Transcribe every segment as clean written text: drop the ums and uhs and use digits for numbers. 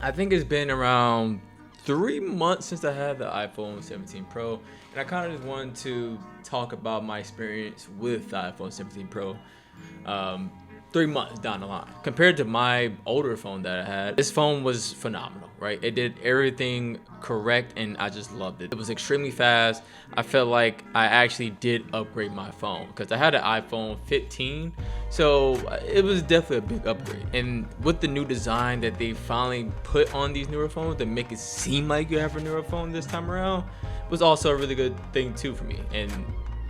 I think it's been around 3 months since I had the iPhone 17 Pro, and I kind of just wanted to talk about my experience with the iPhone 17 Pro. 3 months down the line compared to my older phone that I had, this phone was phenomenal, right? It did everything correct and I just loved it. It was extremely fast. I felt like I actually did upgrade my phone because I had an iPhone 15, so it was definitely a big upgrade. And with the new design that they finally put on these newer phones to make it seem like you have a newer phone this time around was also a really good thing too for me, and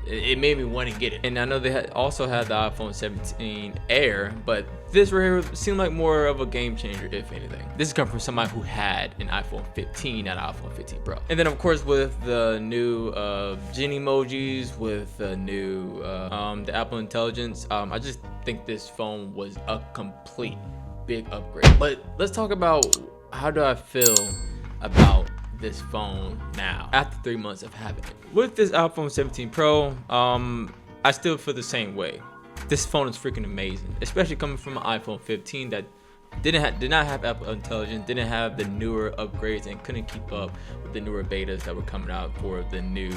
it made me want to get it. And I know they also had the iPhone 17 Air, but this right here seemed like more of a game changer, if anything. This is coming from somebody who had an iPhone 15 and an iPhone 15 Pro. And then of course with the new Gen emojis, with the new the Apple Intelligence, I just think this phone was a complete big upgrade. But let's talk about how do I feel about this phone now after 3 months of having it. With this iPhone 17 Pro, I still feel the same way. This phone is freaking amazing, especially coming from an iPhone 15 that did not have Apple Intelligence, didn't have the newer upgrades, and couldn't keep up with the newer betas that were coming out for the new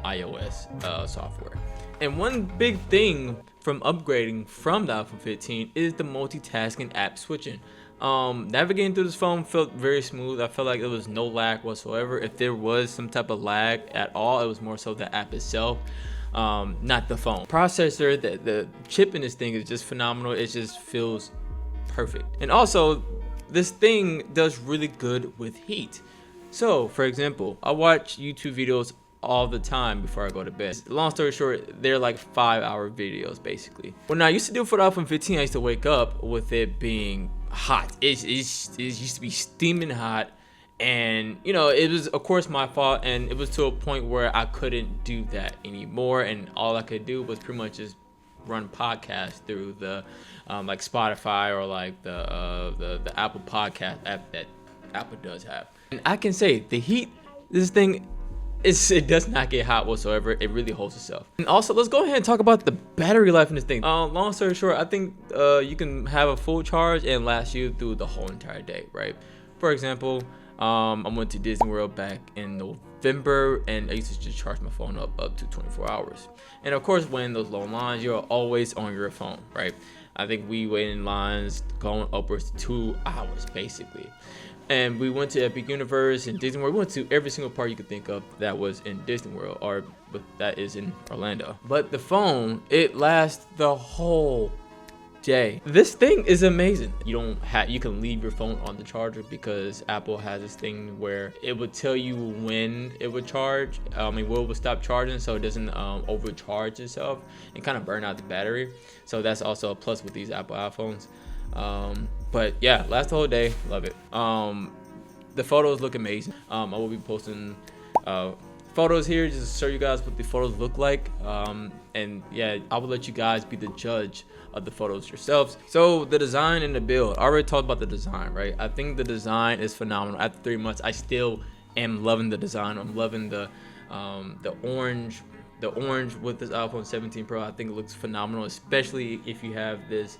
iOS software. And one big thing from upgrading from the iPhone 15 is the multitasking app switching. Navigating through this phone felt very smooth. I felt like there was no lag whatsoever. If there was some type of lag at all, it was more so the app itself, not the phone. Processor, the chip in this thing is just phenomenal. It just feels perfect. And also, this thing does really good with heat. So, for example, I watch YouTube videos all the time before I go to bed. Long story short, they're like 5-hour videos basically. When I used to do for the iPhone 15, I used to wake up with it being hot. It used to be steaming hot, and you know, it was of course my fault, and it was to a point where I couldn't do that anymore, and all I could do was pretty much just run podcasts through the like Spotify or like the Apple Podcast app that Apple does have. And I can say the heat, this thing, it does not get hot whatsoever. It really holds itself. And also, let's go ahead and talk about the battery life in this thing. Long story short, I think you can have a full charge and last you through the whole entire day, right? For example, I went to Disney World back in November, and I used to just charge my phone up to 24 hours. And of course, when those long lines, you're always on your phone, right? I think we waited in lines going upwards to 2 hours, basically. And we went to Epic Universe and Disney World. We went to every single park you could think of that was in Disney World, or that is in Orlando. But the phone, it lasts the whole day. This thing is amazing. You can leave your phone on the charger because Apple has this thing where it would tell you when it would charge. When it would stop charging, so it doesn't overcharge itself and kind of burn out the battery. So that's also a plus with these Apple iPhones. But yeah, last the whole day, love it. The photos look amazing. I will be posting photos here just to show you guys what the photos look like. And yeah, I will let you guys be the judge of the photos yourselves. So the design and the build, I already talked about the design, right? I think the design is phenomenal. After 3 months, I still am loving the design. I'm loving the orange with this iPhone 17 Pro. I think it looks phenomenal, especially if you have this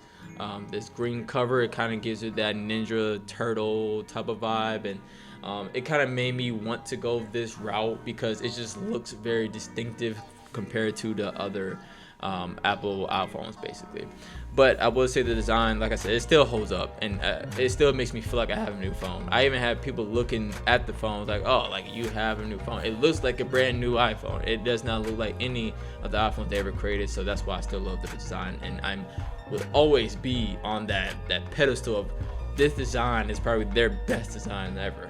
this green cover. It kind of gives it that Ninja Turtle type of vibe, and it kind of made me want to go this route because it just looks very distinctive compared to the other Apple iPhones basically. But I will say the design, like I said, it still holds up, and it still makes me feel like I have a new phone. I even have people looking at the phone like, oh, like you have a new phone. It looks like a brand new iPhone. It does not look like any of the iPhones they ever created. So that's why I still love the design, and will always be on that pedestal of this design is probably their best design ever.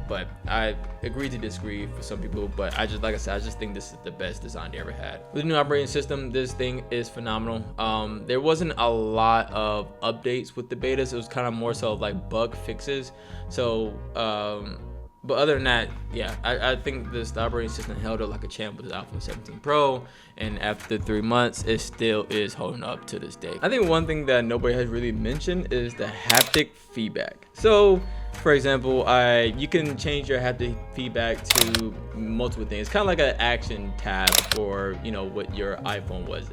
But I agree to disagree for some people, but like I said, I just think this is the best design they ever had. With the new operating system, this thing is phenomenal. There wasn't a lot of updates with the betas. It was kind of more so like bug fixes. So but other than that, yeah, I think this operating system held up like a champ with the iPhone 17 Pro, and after 3 months, it still is holding up to this day. I think one thing that nobody has really mentioned is the haptic feedback. So, for example, you can change your haptic feedback to multiple things. It's kind of like an action tab for, you know, what your iPhone was.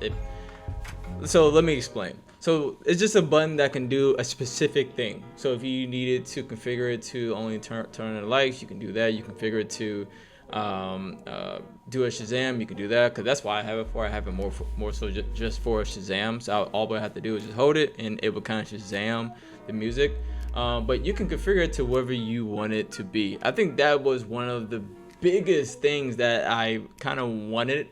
So let me explain. So it's just a button that can do a specific thing. So if you needed to configure it to only turn on the lights, you can do that. You configure it to do a Shazam, you can do that, because that's why I have it for. I have it more so just for Shazam. So all I have to do is just hold it, and it will kind of Shazam the music. But you can configure it to whatever you want it to be. I think that was one of the biggest things that I kind of wanted.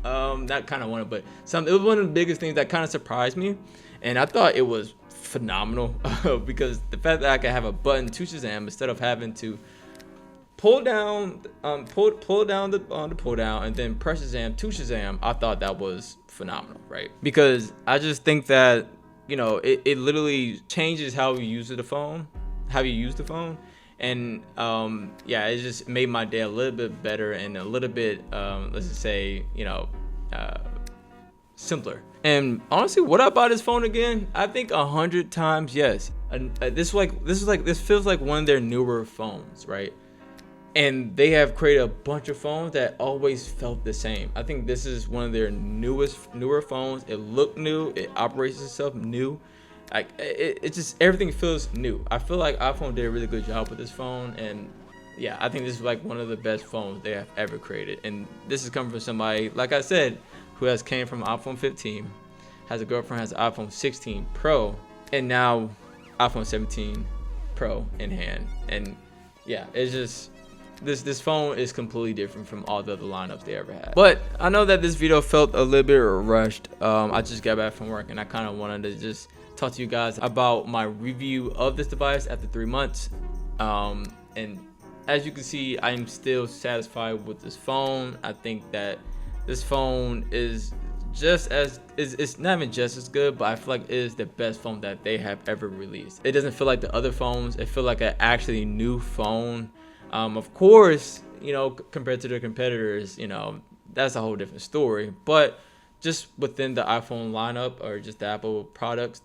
Not kind of wanted, but it was one of the biggest things that kind of surprised me, and I thought it was phenomenal because the fact that I could have a button to Shazam instead of having to pull down the pull down and then press Shazam to Shazam, I thought that was phenomenal, right? Because I just think that, you know, it literally changes how you use the phone, and yeah, it just made my day a little bit better and a little bit let's just say, you know, simpler. And honestly, would I buy this phone again? I think 100 times yes. This feels like one of their newer phones, right? And they have created a bunch of phones that always felt the same. I think this is one of their newer phones. It looked new. It operates itself new. Like it just, everything feels new. I feel like iPhone did a really good job with this phone, and yeah, I think this is like one of the best phones they have ever created. And this is coming from somebody, like I said, who has came from iPhone 15, has a girlfriend, has an iPhone 16 Pro, and now iPhone 17 Pro in hand. And yeah, it's just, this phone is completely different from all the other lineups they ever had. But I know that this video felt a little bit rushed. I just got back from work, and I kind of wanted to just talk to you guys about my review of this device after 3 months. And as you can see, I'm still satisfied with this phone. I think that this phone is it's not even just as good, but I feel like it is the best phone that they have ever released. It doesn't feel like the other phones. It feels like an actually new phone. Of course, you know, compared to their competitors, you know, that's a whole different story. But just within the iPhone lineup, or just the Apple products,